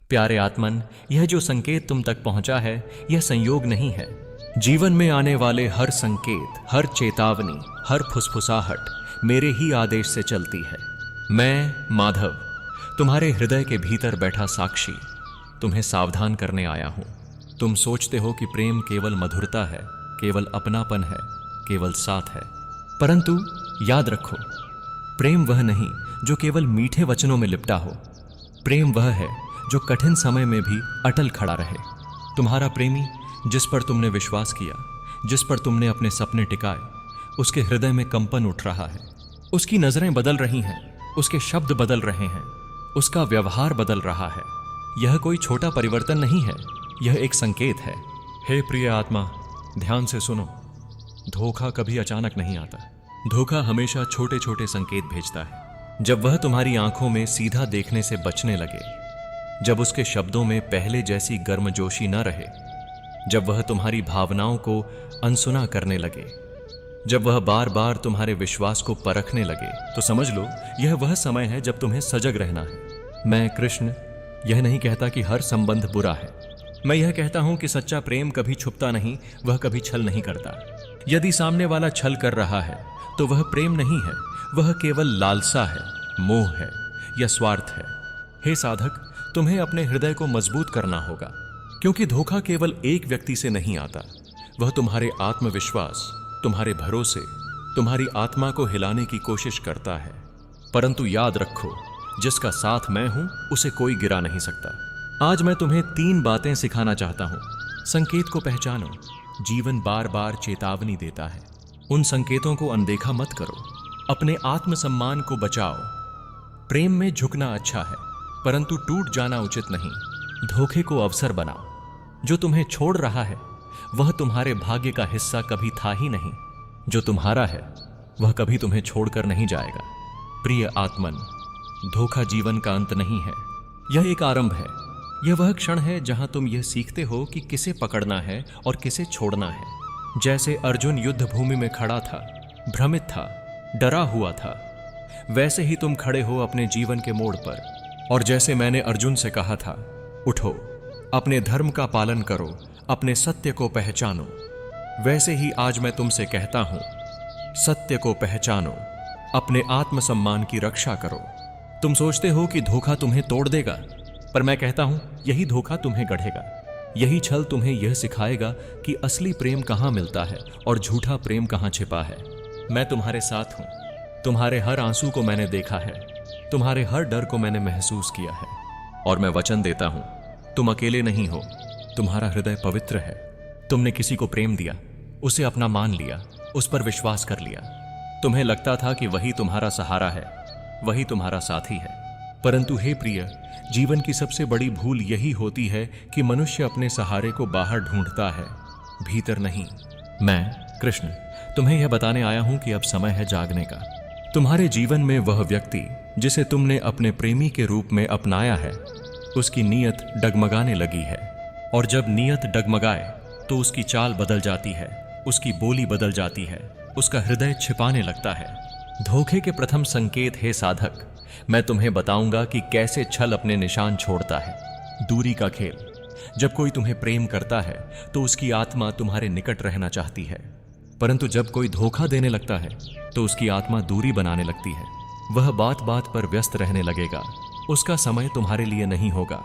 प्यारे आत्मन, यह जो संकेत तुम तक पहुंचा है, यह संयोग नहीं है। जीवन में आने वाले हर संकेत, हर चेतावनी, हर फुसफुसाहट मेरे ही आदेश से चलती है। मैं माधव, तुम्हारे हृदय के भीतर बैठा साक्षी, तुम्हें सावधान करने आया हूं। तुम सोचते हो कि प्रेम केवल मधुरता है, केवल अपनापन है, केवल साथ है, परंतु याद रखो, प्रेम वह नहीं जो केवल मीठे वचनों में लिपटा हो। प्रेम वह है जो कठिन समय में भी अटल खड़ा रहे। तुम्हारा प्रेमी, जिस पर तुमने विश्वास किया, जिस पर तुमने अपने सपने टिकाए, उसके हृदय में कंपन उठ रहा है। उसकी नजरें बदल रही हैं, उसके शब्द बदल रहे हैं, उसका व्यवहार बदल रहा है। यह कोई छोटा परिवर्तन नहीं है, यह एक संकेत है। हे प्रिय आत्मा, ध्यान से सुनो। धोखा कभी अचानक नहीं आता। धोखा हमेशा छोटे छोटे संकेत भेजता है। जब वह तुम्हारी आंखों में सीधा देखने से बचने लगे, जब उसके शब्दों में पहले जैसी गर्मजोशी न रहे, जब वह तुम्हारी भावनाओं को अनसुना करने लगे, जब वह बार बार तुम्हारे विश्वास को परखने लगे, तो समझ लो यह वह समय है जब तुम्हें सजग रहना है। मैं कृष्ण यह नहीं कहता कि हर संबंध बुरा है। मैं यह कहता हूं कि सच्चा प्रेम कभी छुपता नहीं, वह कभी छल नहीं करता। यदि सामने वाला छल कर रहा है तो वह प्रेम नहीं है, वह केवल लालसा है, मोह है या स्वार्थ है। हे साधक, तुम्हें अपने हृदय को मजबूत करना होगा, क्योंकि धोखा केवल एक व्यक्ति से नहीं आता। वह तुम्हारे आत्मविश्वास, तुम्हारे भरोसे, तुम्हारी आत्मा को हिलाने की कोशिश करता है। परंतु याद रखो, जिसका साथ मैं हूं उसे कोई गिरा नहीं सकता। आज मैं तुम्हें 3 बातें सिखाना चाहता हूं। संकेत को पहचानो। जीवन बार बार चेतावनी देता है, उन संकेतों को अनदेखा मत करो। अपने आत्मसम्मान को बचाओ। प्रेम में झुकना अच्छा है, परंतु टूट जाना उचित नहीं। धोखे को अवसर बनाओ। जो तुम्हें छोड़ रहा है वह तुम्हारे भाग्य का हिस्सा कभी था ही नहीं। जो तुम्हारा है वह कभी तुम्हें छोड़कर नहीं जाएगा। प्रिय आत्मन, धोखा जीवन का अंत नहीं है, यह एक आरंभ है। यह वह क्षण है जहां तुम यह सीखते हो कि किसे पकड़ना है और किसे छोड़ना है। जैसे अर्जुन युद्ध भूमि में खड़ा था, भ्रमित था, डरा हुआ था, वैसे ही तुम खड़े हो अपने जीवन के मोड़ पर। और जैसे मैंने अर्जुन से कहा था, उठो, अपने धर्म का पालन करो, अपने सत्य को पहचानो, वैसे ही आज मैं तुमसे कहता हूं, सत्य को पहचानो, अपने आत्मसम्मान की रक्षा करो। तुम सोचते हो कि धोखा तुम्हें तोड़ देगा, पर मैं कहता हूं यही धोखा तुम्हें गढ़ेगा। यही छल तुम्हें यह सिखाएगा कि असली प्रेम कहां मिलता है और झूठा प्रेम कहां छिपा है। मैं तुम्हारे साथ हूं। तुम्हारे हर आंसू को मैंने देखा है, तुम्हारे हर डर को मैंने महसूस किया है। और मैं वचन देता हूं, तुम अकेले नहीं हो। तुम्हारा हृदय पवित्र है। तुमने किसी को प्रेम दिया, उसे अपना मान लिया, उस पर विश्वास कर लिया। तुम्हें लगता था कि वही तुम्हारा सहारा है, वही तुम्हारा साथी है। परंतु हे प्रिय, जीवन की सबसे बड़ी भूल यही होती है कि मनुष्य अपने सहारे को बाहर ढूंढता है, भीतर नहीं। मैं कृष्ण तुम्हें यह बताने आया हूं कि अब समय है जागने का। तुम्हारे जीवन में वह व्यक्ति जिसे तुमने अपने प्रेमी के रूप में अपनाया है, उसकी नीयत डगमगाने लगी है। और जब नीयत डगमगाए तो उसकी चाल बदल जाती है, उसकी बोली बदल जाती है, उसका हृदय छिपाने लगता है। धोखे के प्रथम संकेत, हे साधक, मैं तुम्हें बताऊंगा कि कैसे छल अपने निशान छोड़ता है। दूरी का खेल। जब कोई तुम्हें प्रेम करता है तो उसकी आत्मा तुम्हारे निकट रहना चाहती है, परंतु जब कोई धोखा देने लगता है तो उसकी आत्मा दूरी बनाने लगती है। वह बात बात पर व्यस्त रहने लगेगा। उसका समय तुम्हारे लिए नहीं होगा।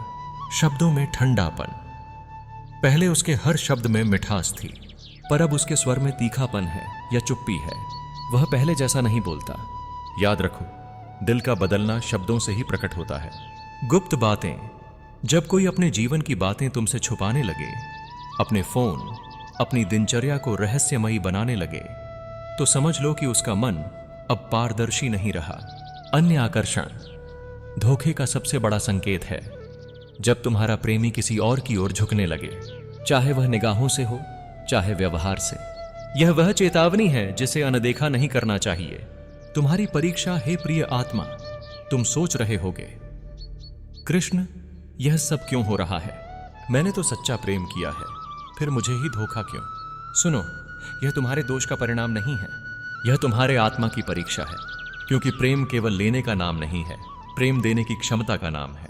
शब्दों में ठंडापन। पहले उसके हर शब्द में मिठास थी, पर अब उसके स्वर में तीखापन है या चुप्पी है। वह पहले जैसा नहीं बोलता। याद रखो, दिल का बदलना शब्दों से ही प्रकट होता है। गुप्त बातें। जब कोई अपने जीवन की बातें तुमसे छुपाने लगे, अपने फोन, अपनी दिनचर्या को रहस्यमयी बनाने लगे, तो समझ लो कि उसका मन अब पारदर्शी नहीं रहा। अन्य आकर्षण। धोखे का सबसे बड़ा संकेत है जब तुम्हारा प्रेमी किसी और की ओर झुकने लगे, चाहे वह निगाहों से हो, चाहे व्यवहार से। यह वह चेतावनी है जिसे अनदेखा नहीं करना चाहिए। तुम्हारी परीक्षा, हे प्रिय आत्मा। तुम सोच रहे होगे, कृष्ण यह सब क्यों हो रहा है? मैंने तो सच्चा प्रेम किया है, फिर मुझे ही धोखा क्यों? सुनो, यह तुम्हारे दोष का परिणाम नहीं है, यह तुम्हारे आत्मा की परीक्षा है। क्योंकि प्रेम केवल लेने का नाम नहीं है, प्रेम देने की क्षमता का नाम है।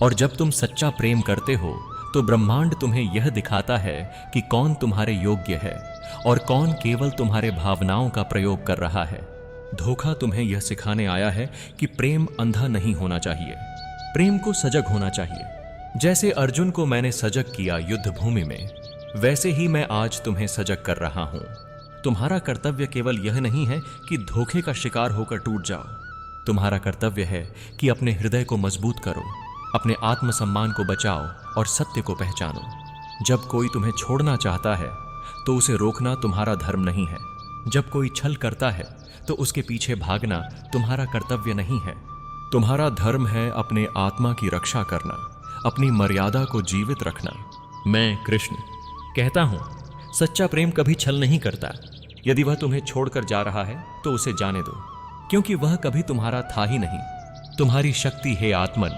और जब तुम सच्चा प्रेम करते हो तो ब्रह्मांड तुम्हें यह दिखाता है कि कौन तुम्हारे योग्य है और कौन केवल तुम्हारे भावनाओं का प्रयोग कर रहा है। धोखा तुम्हें यह सिखाने आया है कि प्रेम अंधा नहीं होना चाहिए, प्रेम को सजग होना चाहिए। जैसे अर्जुन को मैंने सजग किया युद्ध भूमि में, वैसे ही मैं आज तुम्हें सजग कर रहा हूं। तुम्हारा कर्तव्य केवल यह नहीं है कि धोखे का शिकार होकर टूट जाओ। तुम्हारा कर्तव्य है कि अपने हृदय को मजबूत करो, अपने आत्मसम्मान को बचाओ और सत्य को पहचानो। जब कोई तुम्हें छोड़ना चाहता है तो उसे रोकना तुम्हारा धर्म नहीं है। जब कोई छल करता है तो उसके पीछे भागना तुम्हारा कर्तव्य नहीं है। तुम्हारा धर्म है अपने आत्मा की रक्षा करना, अपनी मर्यादा को जीवित रखना। मैं कृष्ण कहता हूं, सच्चा प्रेम कभी छल नहीं करता। यदि वह तुम्हें छोड़कर जा रहा है तो उसे जाने दो, क्योंकि वह कभी तुम्हारा था ही नहीं। तुम्हारी शक्ति है आत्मन।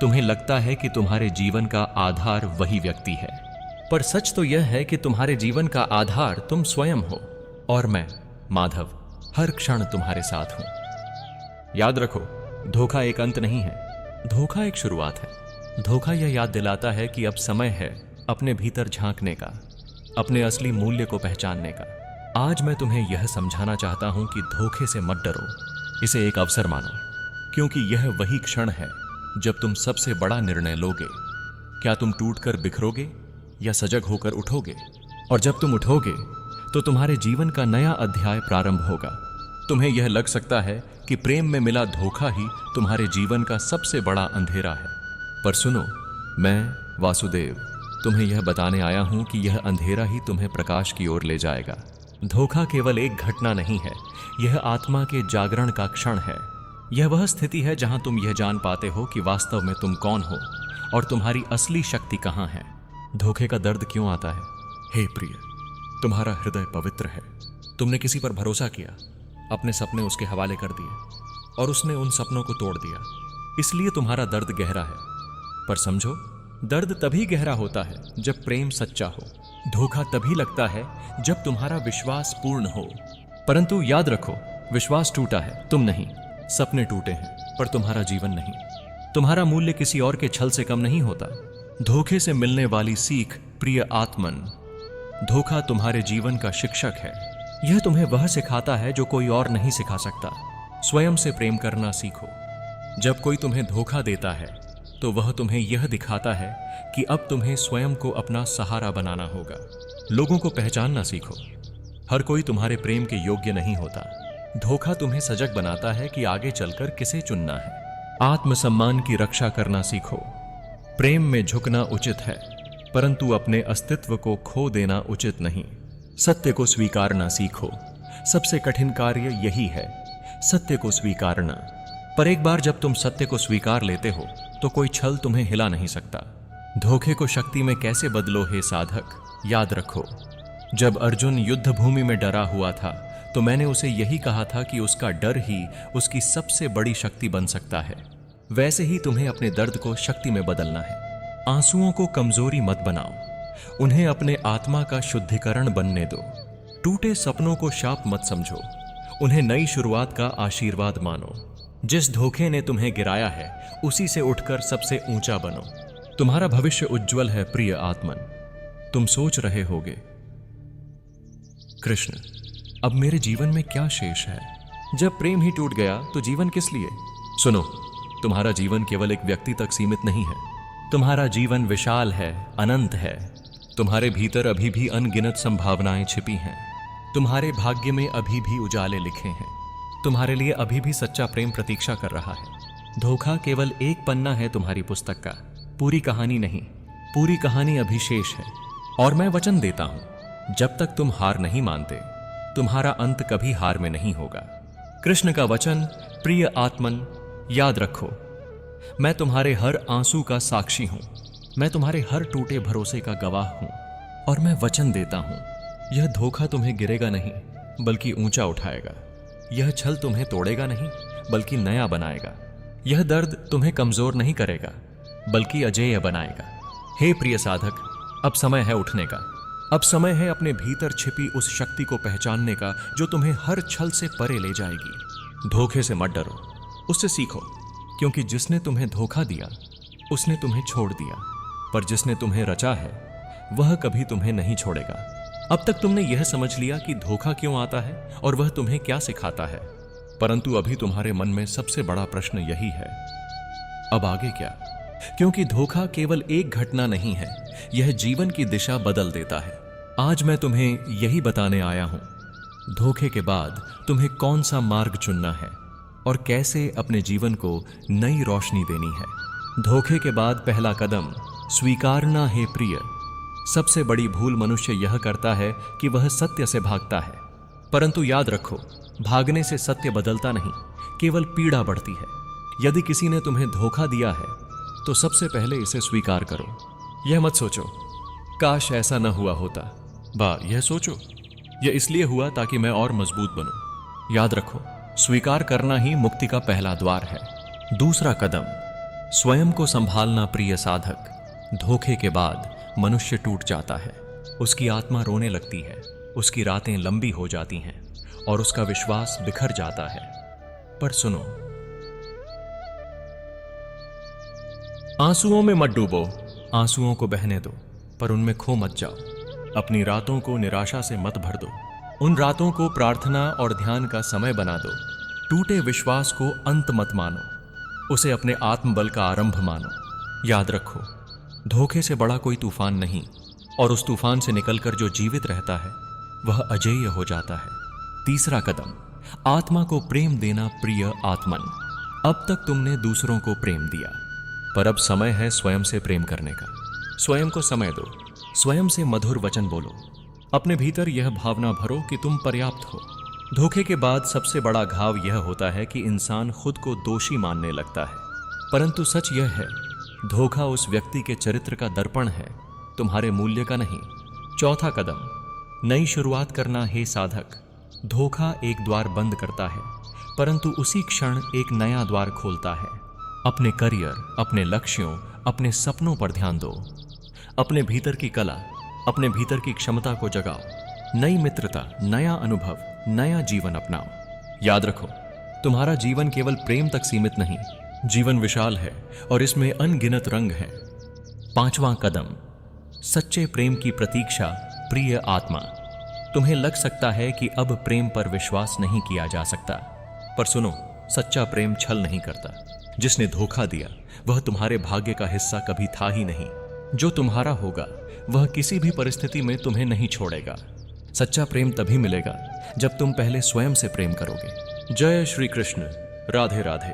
तुम्हें लगता है कि तुम्हारे जीवन का आधार वही व्यक्ति है, पर सच तो यह है कि तुम्हारे जीवन का आधार तुम स्वयं हो। और मैं माधव हर क्षण तुम्हारे साथ हूं। याद रखो, धोखा एक अंत नहीं है, धोखा एक शुरुआत है। धोखा यह याद दिलाता है कि अब समय है अपने भीतर झांकने का, अपने असली मूल्य को पहचानने का। आज मैं तुम्हें यह समझाना चाहता हूं कि धोखे से मत डरो, इसे एक अवसर मानो, क्योंकि यह वही क्षण है जब तुम सबसे बड़ा निर्णय लोगे। क्या तुम टूटकर बिखरोगे या सजग होकर उठोगे? और जब तुम उठोगे तो तुम्हारे जीवन का नया अध्याय प्रारंभ होगा। तुम्हें यह लग सकता है कि प्रेम में मिला धोखा ही तुम्हारे जीवन का सबसे बड़ा अंधेरा है, पर सुनो, मैं वासुदेव तुम्हें यह बताने आया हूं कि यह अंधेरा ही तुम्हें प्रकाश की ओर ले जाएगा। धोखा केवल एक घटना नहीं है, यह आत्मा के जागरण का क्षण है। यह वह स्थिति है जहां तुम यह जान पाते हो कि वास्तव में तुम कौन हो और तुम्हारी असली शक्ति कहां है। धोखे का दर्द क्यों आता है? हे प्रिय, तुम्हारा हृदय पवित्र है। तुमने किसी पर भरोसा किया, अपने सपने उसके हवाले कर दिए और उसने उन सपनों को तोड़ दिया, इसलिए तुम्हारा दर्द गहरा है। पर समझो, दर्द तभी गहरा होता है जब प्रेम सच्चा हो। धोखा तभी लगता है जब तुम्हारा विश्वास पूर्ण हो। परंतु याद रखो, विश्वास टूटा है, तुम नहीं। सपने टूटे हैं, पर तुम्हारा जीवन नहीं। तुम्हारा मूल्य किसी और के छल से कम नहीं होता। धोखे से मिलने वाली सीख, प्रिय आत्मन, धोखा तुम्हारे जीवन का शिक्षक है। यह तुम्हें वह सिखाता है जो कोई और नहीं सिखा सकता। स्वयं से प्रेम करना सीखो। जब कोई तुम्हें धोखा देता है तो वह तुम्हें यह दिखाता है कि अब तुम्हें स्वयं को अपना सहारा बनाना होगा। लोगों को पहचानना सीखो। हर कोई तुम्हारे प्रेम के योग्य नहीं होता। धोखा तुम्हें सजग बनाता है कि आगे चलकर किसे चुनना है। आत्मसम्मान की रक्षा करना सीखो। प्रेम में झुकना उचित है, परंतु अपने अस्तित्व को खो देना उचित नहीं। सत्य को स्वीकारना सीखो। सबसे कठिन कार्य यही है, सत्य को स्वीकारना। पर एक बार जब तुम सत्य को स्वीकार लेते हो तो कोई छल तुम्हें हिला नहीं सकता। धोखे को शक्ति में कैसे बदलो हे साधक? याद रखो, जब अर्जुन युद्ध भूमि में डरा हुआ था तो मैंने उसे यही कहा था कि उसका डर ही उसकी सबसे बड़ी शक्ति बन सकता है। वैसे ही तुम्हें अपने दर्द को शक्ति में बदलना है। आंसुओं को कमजोरी मत बनाओ, उन्हें अपने आत्मा का शुद्धिकरण बनने दो। टूटे सपनों को शाप मत समझो, उन्हें नई शुरुआत का आशीर्वाद मानो। जिस धोखे ने तुम्हें गिराया है उसी से उठकर सबसे ऊंचा बनो। तुम्हारा भविष्य उज्जवल है प्रिय आत्मन। तुम सोच रहे होगे, कृष्ण, अब मेरे जीवन में क्या शेष है? जब प्रेम ही टूट गया तो जीवन किस लिए? सुनो, तुम्हारा जीवन केवल एक व्यक्ति तक सीमित नहीं है। तुम्हारा जीवन विशाल है, अनंत है। तुम्हारे भीतर अभी भी अनगिनत संभावनाएं छिपी हैं। तुम्हारे भाग्य में अभी भी उजाले लिखे हैं। तुम्हारे लिए अभी भी सच्चा प्रेम प्रतीक्षा कर रहा है। धोखा केवल एक पन्ना है तुम्हारी पुस्तक का, पूरी कहानी नहीं। पूरी कहानी अभी शेष है। और मैं वचन देता हूं, जब तक तुम हार नहीं मानते, तुम्हारा अंत कभी हार में नहीं होगा। कृष्ण का वचन, प्रिय आत्मन, याद रखो, मैं तुम्हारे हर आंसू का साक्षी हूं। मैं तुम्हारे हर टूटे भरोसे का गवाह हूं। और मैं वचन देता हूं, यह धोखा तुम्हें गिरेगा नहीं बल्कि ऊंचा उठाएगा। यह छल तुम्हें तोड़ेगा नहीं बल्कि नया बनाएगा। यह दर्द तुम्हें कमजोर नहीं करेगा बल्कि अजेय बनाएगा। हे प्रिय साधक, अब समय है उठने का। अब समय है अपने भीतर छिपी उस शक्ति को पहचानने का जो तुम्हें हर छल से परे ले जाएगी। धोखे से मत डरो, उससे सीखो, क्योंकि जिसने तुम्हें धोखा दिया उसने तुम्हें छोड़ दिया, पर जिसने तुम्हें रचा है वह कभी तुम्हें नहीं छोड़ेगा। अब तक तुमने यह समझ लिया कि धोखा क्यों आता है और वह तुम्हें क्या सिखाता है, परंतु अभी तुम्हारे मन में सबसे बड़ा प्रश्न यही है, अब आगे क्या? क्योंकि धोखा केवल एक घटना नहीं है, यह जीवन की दिशा बदल देता है। आज मैं तुम्हें यही बताने आया हूं, धोखे के बाद तुम्हें कौन सा मार्ग चुनना है और कैसे अपने जीवन को नई रोशनी देनी है। धोखे के बाद पहला कदम स्वीकारना है प्रिय। सबसे बड़ी भूल मनुष्य यह करता है कि वह सत्य से भागता है, परंतु याद रखो, भागने से सत्य बदलता नहीं, केवल पीड़ा बढ़ती है। यदि किसी ने तुम्हें धोखा दिया है तो सबसे पहले इसे स्वीकार करो। यह मत सोचो काश ऐसा न हुआ होता, यह सोचो यह इसलिए हुआ ताकि मैं और मजबूत बनूं। याद रखो, स्वीकार करना ही मुक्ति का पहला द्वार है। दूसरा कदम स्वयं को संभालना प्रिय साधक। धोखे के बाद मनुष्य टूट जाता है, उसकी आत्मा रोने लगती है, उसकी रातें लंबी हो जाती हैं और उसका विश्वास बिखर जाता है। पर सुनो, आंसुओं में मत डूबो, आंसुओं को बहने दो, पर उनमें खो मत जाओ। अपनी रातों को निराशा से मत भर दो, उन रातों को प्रार्थना और ध्यान का समय बना दो। टूटे विश्वास को अंत मत मानो, उसे अपने आत्मबल का आरंभ मानो। याद रखो, धोखे से बड़ा कोई तूफान नहीं, और उस तूफान से निकलकर जो जीवित रहता है वह अजेय हो जाता है। तीसरा कदम आत्मा को प्रेम देना प्रिय आत्मन। अब तक तुमने दूसरों को प्रेम दिया, पर अब समय है स्वयं से प्रेम करने का। स्वयं को समय दो, स्वयं से मधुर वचन बोलो, अपने भीतर यह भावना भरो कि तुम पर्याप्त हो। धोखे के बाद सबसे बड़ा घाव यह होता है कि इंसान खुद को दोषी मानने लगता है, परंतु सच यह है, धोखा उस व्यक्ति के चरित्र का दर्पण है, तुम्हारे मूल्य का नहीं। चौथा कदम नई शुरुआत करना है साधक। धोखा एक द्वार बंद करता है, परंतु उसी क्षण एक नया द्वार खोलता है। अपने करियर, अपने लक्ष्यों, अपने सपनों पर ध्यान दो। अपने भीतर की कला, अपने भीतर की क्षमता को जगाओ। नई मित्रता, नया अनुभव, नया जीवन अपनाओ। याद रखो, तुम्हारा जीवन केवल प्रेम तक सीमित नहीं, जीवन विशाल है और इसमें अनगिनत रंग हैं। पांचवां कदम सच्चे प्रेम की प्रतीक्षा प्रिय आत्मा। तुम्हें लग सकता है कि अब प्रेम पर विश्वास नहीं किया जा सकता, पर सुनो, सच्चा प्रेम छल नहीं करता। जिसने धोखा दिया वह तुम्हारे भाग्य का हिस्सा कभी था ही नहीं। जो तुम्हारा होगा वह किसी भी परिस्थिति में तुम्हें नहीं छोड़ेगा। सच्चा प्रेम तभी मिलेगा जब तुम पहले स्वयं से प्रेम करोगे। जय श्री कृष्ण। राधे राधे।